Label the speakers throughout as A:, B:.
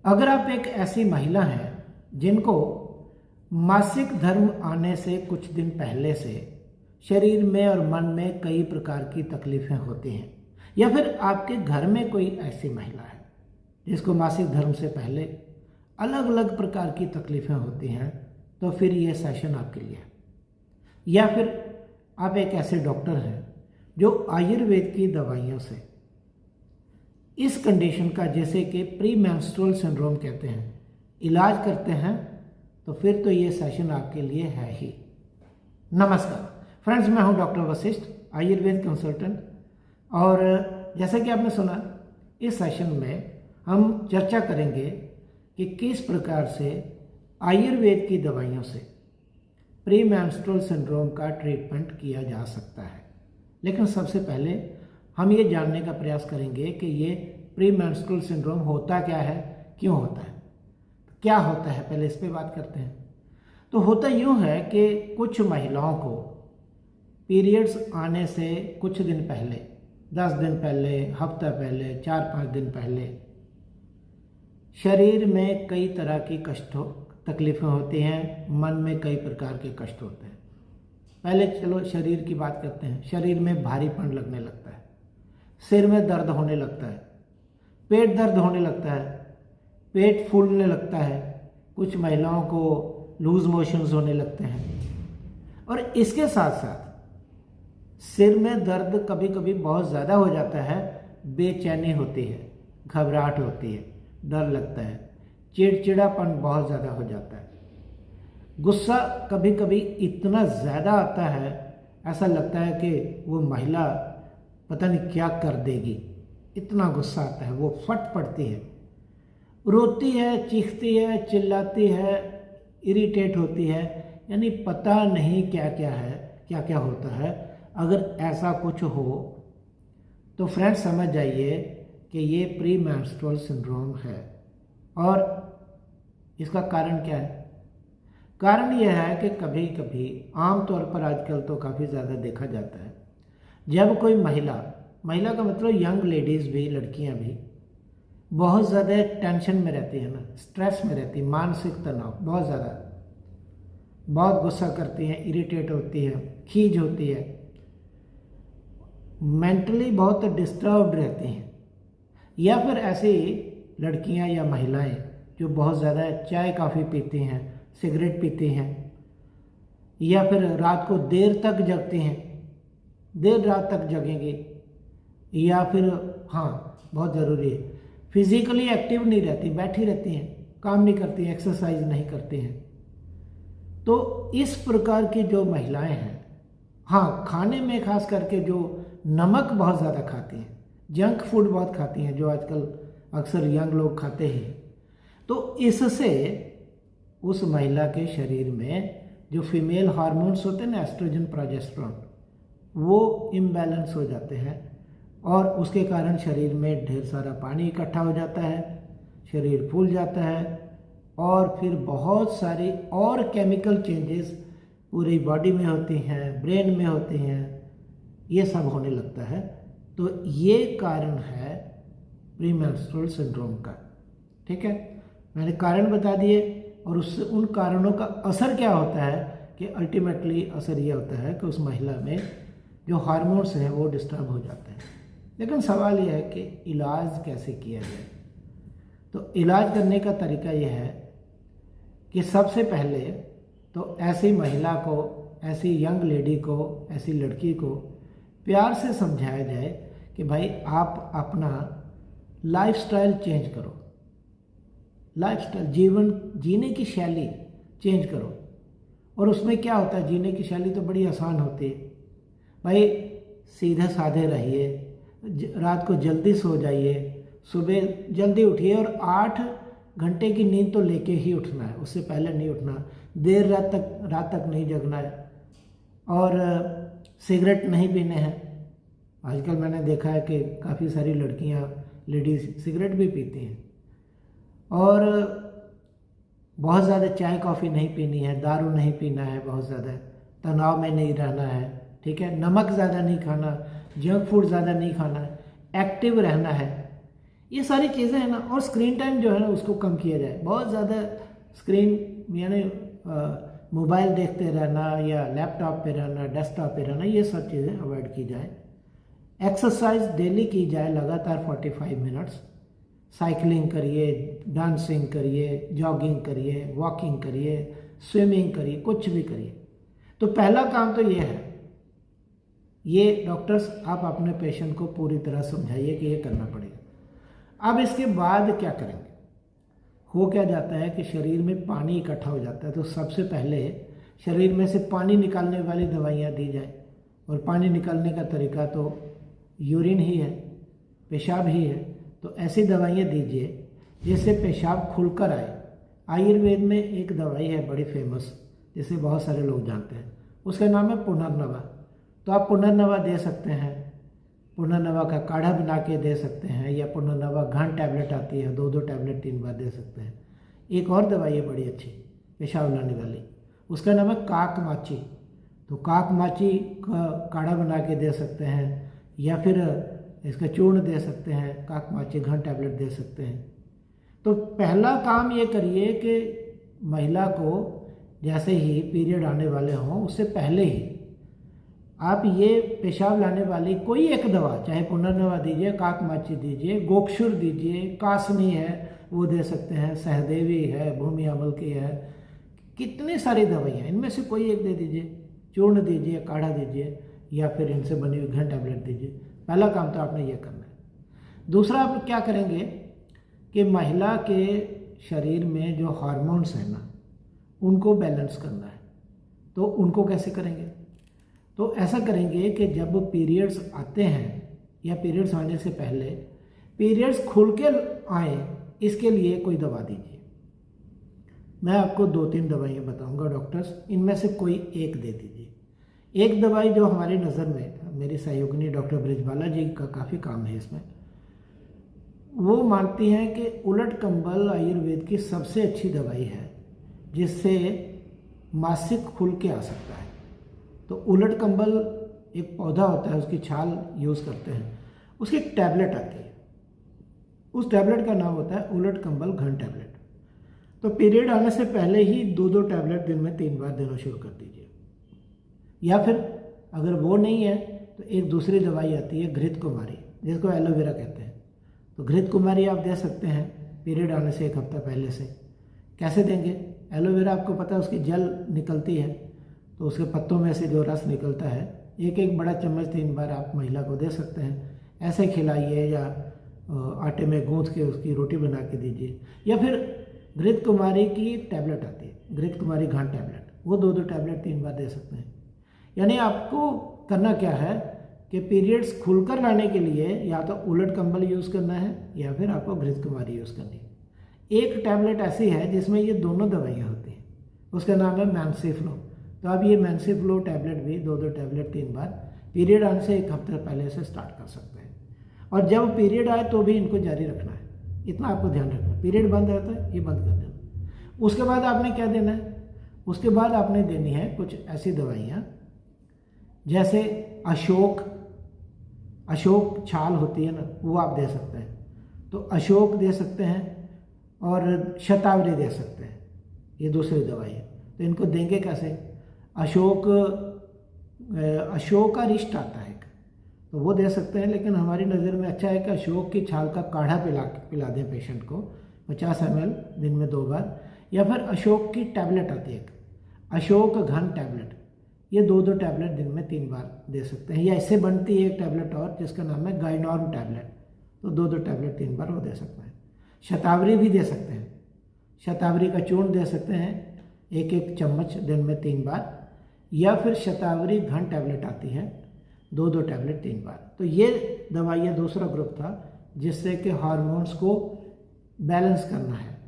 A: अगर आप एक ऐसी महिला हैं जिनको मासिक धर्म आने से कुछ दिन पहले से शरीर में और मन में कई प्रकार की तकलीफें होती हैं, या फिर आपके घर में कोई ऐसी महिला है जिसको मासिक धर्म से पहले अलग अलग प्रकार की तकलीफें होती हैं, तो फिर ये सेशन आपके लिए है। या फिर आप एक ऐसे डॉक्टर हैं जो आयुर्वेद की दवाइयों से इस कंडीशन का, जैसे कि प्री मेंस्ट्रुअल सिंड्रोम कहते हैं, इलाज करते हैं, तो फिर तो ये सेशन आपके लिए है ही। नमस्कार फ्रेंड्स, मैं हूं डॉक्टर वशिष्ठ, आयुर्वेद कंसल्टेंट। और जैसे कि आपने सुना, इस सेशन में हम चर्चा करेंगे कि किस प्रकार से आयुर्वेद की दवाइयों से प्री मेंस्ट्रुअल सिंड्रोम का ट्रीटमेंट किया जा सकता है। लेकिन सबसे पहले हम ये जानने का प्रयास करेंगे कि ये प्री मेंस्ट्रुअल सिंड्रोम होता क्या है, क्यों होता है, क्या होता है, पहले इस पे बात करते हैं। तो होता यूँ है कि कुछ महिलाओं को पीरियड्स आने से कुछ दिन पहले, 10 दिन पहले, हफ्ता पहले, 4-5 दिन पहले शरीर में कई तरह की तकलीफ़ें होती हैं, मन में कई प्रकार के कष्ट होते हैं। पहले चलो शरीर की बात करते हैं। शरीर में भारीपन लगने लगता है, सिर में दर्द होने लगता है, पेट दर्द होने लगता है, पेट फूलने लगता है, कुछ महिलाओं को लूज मोशंस होने लगते हैं। और इसके साथ साथ सिर में दर्द कभी कभी बहुत ज़्यादा हो जाता है, बेचैनी होती है, घबराहट होती है, डर लगता है, चिड़चिड़ापन बहुत ज़्यादा हो जाता है, गुस्सा कभी कभी इतना ज़्यादा आता है, ऐसा लगता है कि वो महिला पता नहीं क्या कर देगी, इतना गुस्सा आता है, वो फट पड़ती है, रोती है, चीखती है, चिल्लाती है, इरिटेट होती है, यानी पता नहीं क्या क्या है, क्या क्या होता है। अगर ऐसा कुछ हो तो फ्रेंड्स समझ जाइए कि ये प्री मेंस्ट्रुअल सिंड्रोम है। और इसका कारण क्या है? कारण यह है कि कभी कभी, आमतौर पर आजकल तो काफ़ी ज़्यादा देखा जाता है, जब कोई महिला का मतलब यंग लेडीज़ भी, लड़कियां भी बहुत ज़्यादा टेंशन में रहती है ना, स्ट्रेस में रहती है, मानसिक तनाव बहुत ज़्यादा, बहुत गुस्सा करती हैं, इरिटेट होती है, खीज होती है, मेंटली बहुत डिस्टर्ब्ड रहती हैं। या फिर ऐसी लड़कियां या महिलाएं जो बहुत ज़्यादा चाय कॉफ़ी पीती हैं, सिगरेट पीती हैं, या फिर रात को देर तक जगती हैं, देर रात तक जगेंगी, या फिर हाँ बहुत ज़रूरी है, फिज़िकली एक्टिव नहीं रहती, बैठी रहती हैं, काम नहीं करती हैं, एक्सरसाइज नहीं करती हैं। तो इस प्रकार की जो महिलाएं हैं, हाँ खाने में खास करके जो नमक बहुत ज़्यादा खाती हैं, जंक फूड बहुत खाती हैं, जो आजकल अक्सर यंग लोग खाते हैं, तो इससे उस महिला के शरीर में जो फीमेल हार्मोन्स होते हैं ना, एस्ट्रोजन, प्रोजेस्टेरोन, वो इम्बैलेंस हो जाते हैं, और उसके कारण शरीर में ढेर सारा पानी इकट्ठा हो जाता है, शरीर फूल जाता है, और फिर बहुत सारी और केमिकल चेंजेस पूरी बॉडी में होती हैं, ब्रेन में होती हैं, ये सब होने लगता है। तो ये कारण है प्री मेंस्ट्रुअल सिंड्रोम का। ठीक है, मैंने कारण बता दिए, और उससे उन कारणों का असर क्या होता है कि अल्टीमेटली असर ये होता है कि उस महिला में जो हार्मोन्स हैं वो डिस्टर्ब हो जाते हैं। लेकिन सवाल यह है कि इलाज कैसे किया जाए। तो इलाज करने का तरीका यह है कि सबसे पहले तो ऐसी महिला को, ऐसी यंग लेडी को, ऐसी लड़की को प्यार से समझाया जाए कि भाई आप अपना लाइफस्टाइल चेंज करो, लाइफस्टाइल, जीवन जीने की शैली चेंज करो। और उसमें क्या होता है, जीने की शैली तो बड़ी आसान होती है भाई, सीधे साधे रहिए, रात को जल्दी सो जाइए, सुबह जल्दी उठिए, और 8 घंटे की नींद तो लेके ही उठना है, उससे पहले नहीं उठना, देर रात तक नहीं जगना है, और सिगरेट नहीं पीने हैं। आजकल मैंने देखा है कि काफ़ी सारी लड़कियां, लेडीज़ सिगरेट भी पीती हैं, और बहुत ज़्यादा चाय कॉफ़ी नहीं पीनी है, दारू नहीं पीना है, बहुत ज़्यादा तनाव में नहीं रहना है, ठीक है, नमक ज़्यादा नहीं खाना, जंक फूड ज़्यादा नहीं खाना है, एक्टिव रहना है। ये सारी चीज़ें हैं ना। और स्क्रीन टाइम जो है ना उसको कम किया जाए। बहुत ज़्यादा स्क्रीन यानी मोबाइल देखते रहना या लैपटॉप पे रहना, डेस्कटॉप पे रहना, ये सब चीज़ें अवॉइड की जाए। एक्सरसाइज डेली की जाए लगातार 45 मिनट्स। साइकिलिंग करिए, डांसिंग करिए, जॉगिंग करिए, वॉकिंग करिए, स्विमिंग करिए, कुछ भी करिए। तो पहला काम तो ये है, ये डॉक्टर्स आप अपने पेशेंट को पूरी तरह समझाइए कि ये करना पड़ेगा। अब इसके बाद क्या करेंगे? हो क्या जाता है कि शरीर में पानी इकट्ठा हो जाता है, तो सबसे पहले शरीर में से पानी निकालने वाली दवाइयाँ दी जाए। और पानी निकालने का तरीका तो यूरिन ही है, पेशाब ही है। तो ऐसी दवाइयाँ दीजिए जिससे पेशाब खुलकर आए। आयुर्वेद में एक दवाई है बड़ी फेमस, जिसे बहुत सारे लोग जानते हैं, उसका नाम है पुनर्नवा। तो आप पुनर्नवा दे सकते हैं, पुनर्नवा का काढ़ा बना के दे सकते हैं, या पुनर्नवा घन टैबलेट आती है, 2-2 टैबलेट 3 बार दे सकते हैं। एक और दवाई है बड़ी अच्छी पेशाब लाने वाली, उसका नाम है काक माची। तो काक माची का काढ़ा बना के दे सकते हैं, या फिर इसका चूर्ण दे सकते हैं, काक माची घन टैबलेट दे सकते हैं। तो पहला काम ये करिए कि महिला को जैसे ही पीरियड आने वाले हों उससे पहले ही आप ये पेशाब लाने वाली कोई एक दवा, चाहे पुनर्नवा दीजिए, काक माची दीजिए, गोक्षुर दीजिए, कासनी है वो दे सकते हैं, सहदेवी है, भूमि अमल की है, कितनी सारी दवाइयाँ, इनमें से कोई एक दे दीजिए। चूर्ण दीजिए, काढ़ा दीजिए, या फिर इनसे बनी हुई घन टैबलेट दीजिए। पहला काम तो आपने ये करना है। दूसरा आप क्या करेंगे कि महिला के शरीर में जो हार्मोन्स हैं ना, उनको बैलेंस करना है। तो उनको कैसे करेंगे? तो ऐसा करेंगे कि जब पीरियड्स आते हैं या पीरियड्स आने से पहले पीरियड्स खुल के आए, इसके लिए कोई दवा दीजिए। मैं आपको 2-3 दवाइयाँ बताऊंगा डॉक्टर्स, इनमें से कोई एक दे दीजिए। एक दवाई जो हमारी नज़र में, मेरी सहयोगिनी डॉक्टर ब्रिजबाला जी का काफ़ी काम है इसमें, वो मानती हैं कि उलट कंबल आयुर्वेद की सबसे अच्छी दवाई है जिससे मासिक खुल के आ सकता है। तो उलट कंबल एक पौधा होता है, उसकी छाल यूज़ करते हैं, उसकी एक टैबलेट आती है, उस टैबलेट का नाम होता है उलट कंबल घन टैबलेट। तो पीरियड आने से पहले ही 2-2 टैबलेट दिन में 3 बार देना शुरू कर दीजिए। या फिर अगर वो नहीं है तो एक दूसरी दवाई आती है घृत कुमारी, जिसको एलोवेरा कहते हैं। तो घृत कुमारी आप दे सकते हैं पीरियड आने से 1 हफ्ता पहले से। कैसे देंगे? एलोवेरा आपको पता है उसकी जल निकलती है, तो उसके पत्तों में से जो रस निकलता है, एक बड़ा चम्मच 3 बार आप महिला को दे सकते हैं। ऐसे खिलाइए, या आटे में गूंथ के उसकी रोटी बना के दीजिए। या फिर घृत कुमारी की टैबलेट आती है, घृत कुमारी घन टैबलेट, वो 2-2 टैबलेट 3 बार दे सकते हैं। यानी आपको करना क्या है कि पीरियड्स खुलकर लाने के लिए या तो उलट कंबल यूज़ करना है, या फिर आपको घृत कुमारी यूज़ करनी है। एक टैबलेट ऐसी है जिसमें ये दोनों दवाइयाँ होती हैं, उसका नाम है मैनसिफ्लो। तो आप ये मैनसिफ्लो टैबलेट भी 2-2 टैबलेट 3 बार पीरियड आने से 1 हफ्ते पहले से स्टार्ट कर सकते हैं। और जब पीरियड आए तो भी इनको जारी रखना है, इतना आपको ध्यान रखना। पीरियड बंद रहता है, ये बंद कर देना। उसके बाद आपने क्या देना है? उसके बाद आपने देनी है कुछ ऐसी दवाइयाँ जैसे अशोक छाल होती है ना, वो आप दे सकते हैं। तो अशोक दे सकते हैं और शतावरी दे सकते हैं, ये दूसरी दवाई है। तो इनको देंगे कैसे? अशोक का रिष्ट आता है, तो वो दे सकते हैं। लेकिन हमारी नज़र में अच्छा है कि अशोक की छाल का काढ़ा पिला दें पेशेंट को 50 ml दिन में 2 बार। या फिर अशोक की टैबलेट आती है, अशोक घन टैबलेट, ये 2-2 टैबलेट दिन में 3 बार दे सकते हैं। या इससे बनती है एक टैबलेट और जिसका नाम है गाइनॉर्म टैबलेट, तो 2-2 टैबलेट 3 बार वो दे सकते हैं। शतावरी भी दे सकते हैं, शतावरी का चूर्ण दे सकते हैं 1-1 चम्मच दिन में 3 बार। या फिर शतावरी घन टैबलेट आती है, 2-2 टैबलेट 3 बार। तो ये दवाइयाँ दूसरा ग्रुप था जिससे कि हार्मोन्स को बैलेंस करना है।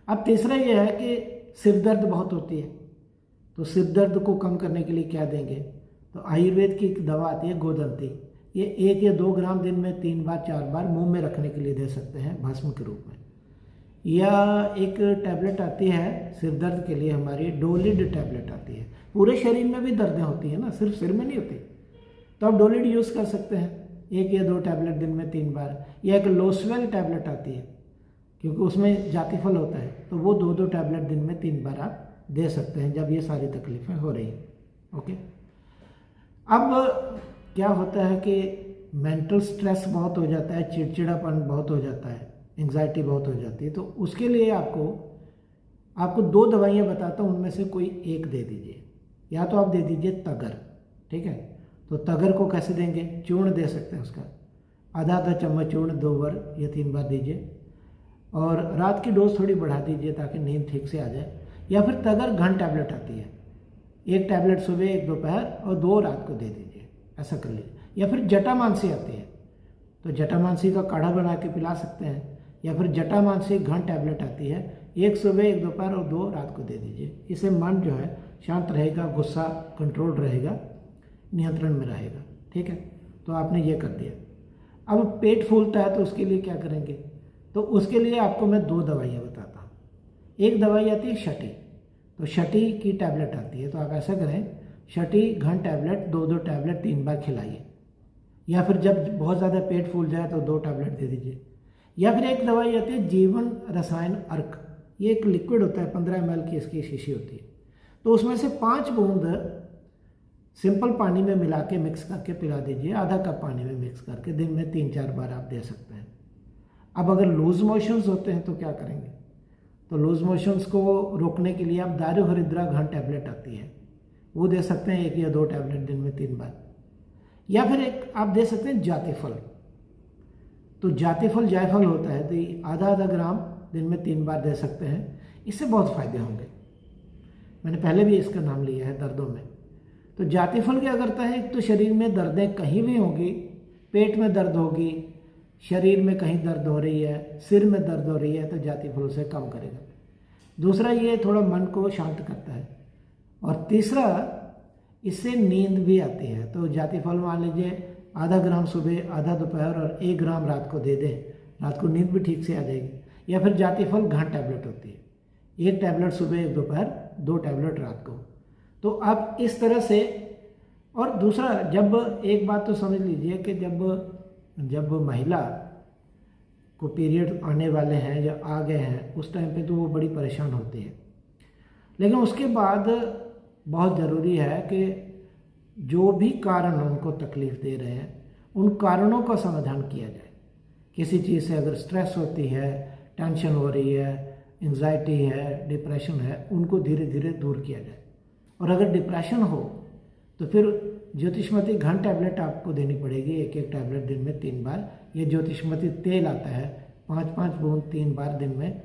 A: अब तीसरा ये है कि सिर दर्द बहुत होती है, तो सिर दर्द को कम करने के लिए क्या देंगे? तो आयुर्वेद की एक दवा आती है गोदंती, ये 1 या 2 ग्राम दिन में 3 बार 4 बार मुंह में रखने के लिए दे सकते हैं भस्म के रूप में। या एक टैबलेट आती है सिर दर्द के लिए हमारी, डोलिड टैबलेट आती है। पूरे शरीर में भी दर्दें होती हैं ना, सिर्फ सिर में नहीं होती, तो आप डोलिड यूज़ कर सकते हैं। 1 या 2 टैबलेट दिन में 3 बार, या एक लोसवेल टैबलेट आती है क्योंकि उसमें जातिफल होता है, तो वो 2-2 टैबलेट दिन में 3 बार आप दे सकते हैं जब ये सारी तकलीफ़ें हो रही हैं। ओके, अब क्या होता है कि मेंटल स्ट्रेस बहुत हो जाता है, चिड़चिड़ापन बहुत हो जाता है, एंग्जाइटी बहुत हो जाती है, तो उसके लिए आपको 2 दवाइयाँ बताता हूँ, उनमें से कोई एक दे दीजिए। या तो आप दे दीजिए तगर, ठीक है, तो तगर को कैसे देंगे, चूर्ण दे सकते हैं उसका, आधा चम्मच चूर्ण 2 बार या 3 बार दीजिए, और रात की डोज थोड़ी बढ़ा दीजिए ताकि नींद ठीक से आ जाए। या फिर तगर घन टैबलेट आती है, 1 टैबलेट सुबह 1 दोपहर और 2 रात को दे दीजिए, ऐसा कर लीजिए। या फिर जटामानसी आती है, तो जटामानसी का काढ़ा बना के पिला सकते हैं। या फिर जटामानसी घन टैबलेट आती है, 1 सुबह 1 दोपहर और 2 रात को दे दीजिए। इससे मन जो है शांत रहेगा, गुस्सा कंट्रोल रहेगा, नियंत्रण में रहेगा, ठीक है। तो आपने ये कर दिया। अब पेट फूलता है तो उसके लिए क्या करेंगे, तो उसके लिए आपको मैं 2 दवाइयाँ बताता हूँ। एक दवाई आती है शटी, तो शटी की टैबलेट आती है, तो आप ऐसा करें, शटी घन टैबलेट 2-2 टैबलेट 3 बार खिलाइए। या फिर जब बहुत ज़्यादा पेट फूल जाए तो 2 टैबलेट दे दीजिए। या फिर एक दवाई आती है जीवन रसायन अर्क, ये एक लिक्विड होता है, 15 ml की इसकी शीशी होती है, तो उसमें से 5 बूंद सिंपल पानी में मिला के मिक्स करके पिला दीजिए, आधा कप पानी में मिक्स करके दिन में 3-4 बार आप दे सकते हैं। अब अगर लूज मोशंस होते हैं तो क्या करेंगे, तो लूज मोशंस को रोकने के लिए आप दारू हरिद्रा घन टैबलेट आती है, वो दे सकते हैं, 1 या 2 टैबलेट दिन में 3 बार। या फिर एक आप दे सकते हैं जातिफल, तो जातिफल जायफल होता है, तो ये आधा ग्राम दिन में 3 बार दे सकते हैं। इससे बहुत फ़ायदे होंगे, मैंने पहले भी इसका नाम लिया है दर्दों में। तो जातिफल क्या करता है, एक तो शरीर में दर्दें कहीं भी होंगी, पेट में दर्द होगी, शरीर में कहीं दर्द हो रही है, सिर में दर्द हो रही है, तो जातिफल उसे कम करेगा। दूसरा ये थोड़ा मन को शांत करता है, और तीसरा इससे नींद भी आती है। तो जातिफल मान लीजिए आधा ग्राम सुबह, आधा दोपहर और 1 ग्राम रात को दे दें, रात को नींद भी ठीक से आ जाएगी। या फिर जातिफल घन टैबलेट होती है, 1 टैबलेट सुबह 1 दोपहर, 2 टैबलेट रात को। तो आप इस तरह से, और दूसरा, जब एक बात तो समझ लीजिए कि जब महिला को पीरियड आने वाले हैं या आ गए हैं, उस टाइम पे तो वो बड़ी परेशान होती है, लेकिन उसके बाद बहुत ज़रूरी है कि जो भी कारण उनको तकलीफ़ दे रहे हैं, उन कारणों का समाधान किया जाए। किसी चीज़ से अगर स्ट्रेस होती है, टेंशन हो रही है, एंग्जाइटी है, डिप्रेशन है, उनको धीरे धीरे दूर किया जाए। और अगर डिप्रेशन हो तो फिर ज्योतिषमती घन टैबलेट आपको देनी पड़ेगी, 1-1 टैबलेट दिन में 3 बार। ये ज्योतिषमती तेल आता है, 5-5 बूंद 3 बार दिन में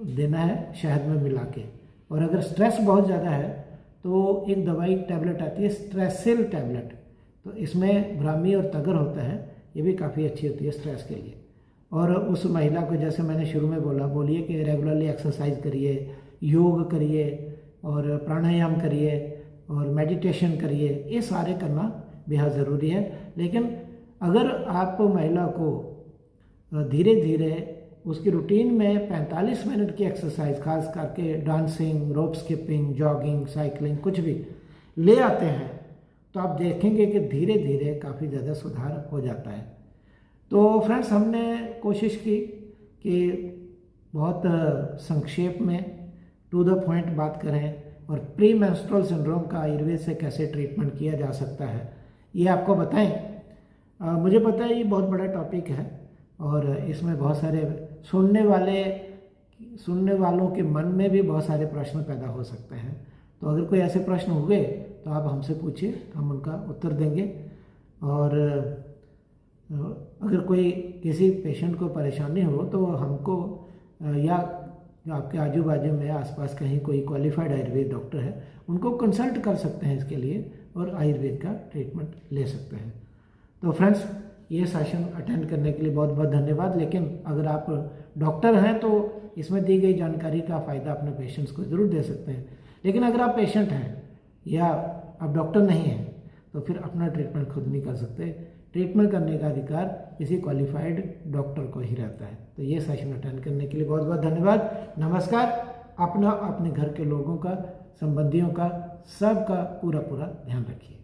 A: देना है, शहद में मिला के। और अगर स्ट्रेस बहुत ज़्यादा है तो एक दवाई टैबलेट आती है स्ट्रेसिल टैबलेट, तो इसमें ब्राह्मी और तगर होता है, ये भी काफ़ी अच्छी होती है स्ट्रेस के लिए। और उस महिला को, जैसे मैंने शुरू में बोलिए कि रेगुलरली एक्सरसाइज करिए, योग करिए और प्राणायाम करिए और मेडिटेशन करिए, ये सारे करना बेहद ज़रूरी है। लेकिन अगर आप महिला को धीरे धीरे उसकी रूटीन में 45 मिनट की एक्सरसाइज, खास करके डांसिंग, रोप स्किपिंग, जॉगिंग, साइकिलिंग, कुछ भी ले आते हैं, तो आप देखेंगे कि धीरे धीरे काफ़ी ज़्यादा सुधार हो जाता है। तो फ्रेंड्स, हमने कोशिश की कि बहुत संक्षेप में टू द पॉइंट बात करें, और प्री मेंस्ट्रुअल सिंड्रोम का आयुर्वेद से कैसे ट्रीटमेंट किया जा सकता है ये आपको बताएं। मुझे पता है ये बहुत बड़ा टॉपिक है, और इसमें बहुत सारे सुनने वालों के मन में भी बहुत सारे प्रश्न पैदा हो सकते हैं। तो अगर कोई ऐसे प्रश्न हुए तो आप हमसे पूछिए, हम उनका उत्तर देंगे। और अगर कोई किसी पेशेंट को परेशानी हो तो हमको, या जो आपके आजू बाजू में आसपास कहीं कोई क्वालिफाइड आयुर्वेद डॉक्टर है, उनको कंसल्ट कर सकते हैं इसके लिए, और आयुर्वेद का ट्रीटमेंट ले सकते हैं। तो फ्रेंड्स, ये सेशन अटेंड करने के लिए बहुत बहुत धन्यवाद। लेकिन अगर आप डॉक्टर हैं तो इसमें दी गई जानकारी का फ़ायदा अपने पेशेंट्स को ज़रूर दे सकते हैं। लेकिन अगर आप पेशेंट हैं या आप डॉक्टर नहीं हैं तो फिर अपना ट्रीटमेंट खुद नहीं कर सकते। ट्रीटमेंट करने का अधिकार किसी क्वालिफाइड डॉक्टर को ही रहता है। तो ये सेशन अटेंड करने के लिए बहुत बहुत धन्यवाद। नमस्कार। अपना, अपने घर के लोगों का, संबंधियों का, सबका पूरा ध्यान रखिए।